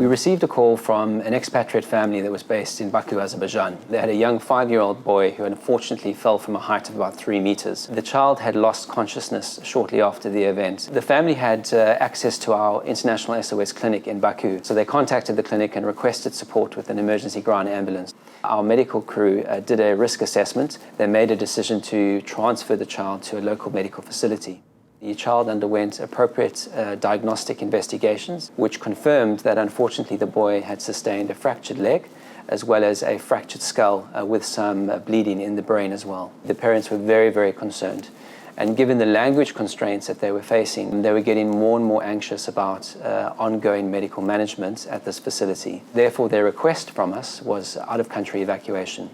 received a call from an expatriate family that was based in Baku, Azerbaijan. They had a young 5-year-old boy who unfortunately fell from a height of about 3 meters. The child had lost consciousness shortly after the event. The family had access to our International SOS clinic in Baku, so they contacted the clinic and requested support with an emergency ground ambulance. Our medical crew did a risk assessment. They made a decision to transfer the child to a local medical facility. The child underwent appropriate diagnostic investigations, which confirmed that unfortunately the boy had sustained a fractured leg as well as a fractured skull with some bleeding in the brain as well. The parents were very, very concerned. And given the language constraints that they were facing, they were getting more and more anxious about ongoing medical management at this facility. Therefore, their request from us was out-of-country evacuation.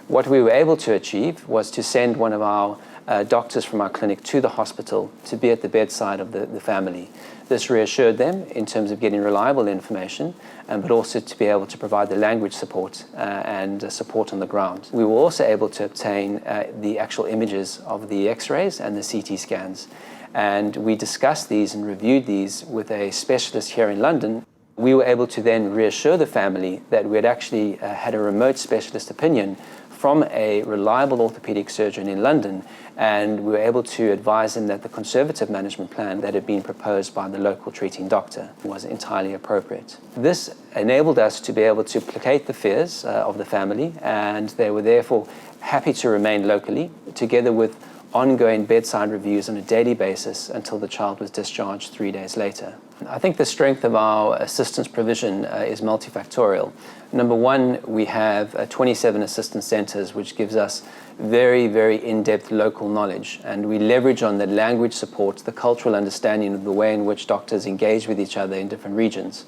What we were able to achieve was to send one of our doctors from our clinic to the hospital to be at the bedside of the family. This reassured them in terms of getting reliable information, but also to be able to provide the language support and support on the ground. We were also able to obtain the actual images of the X-rays and the CT scans. And we discussed these and reviewed these with a specialist here in London. We were able to then reassure the family that we had actually had a remote specialist opinion from a reliable orthopedic surgeon in London, and we were able to advise them that the conservative management plan that had been proposed by the local treating doctor was entirely appropriate. This enabled us to be able to placate the fears of the family, and they were therefore happy to remain locally, together with ongoing bedside reviews on a daily basis until the child was discharged 3 days later. I think the strength of our assistance provision is multifactorial. Number one, we have 27 assistance centers, which gives us very, very in-depth local knowledge, and we leverage on the language support, the cultural understanding of the way in which doctors engage with each other in different regions.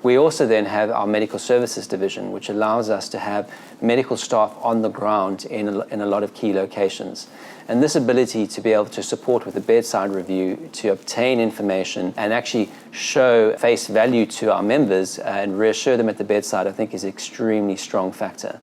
We also then have our medical services division, which allows us to have medical staff on the ground in a lot of key locations. And this ability to be able to support with a bedside review, to obtain information and actually show face value to our members and reassure them at the bedside, I think is an extremely strong factor.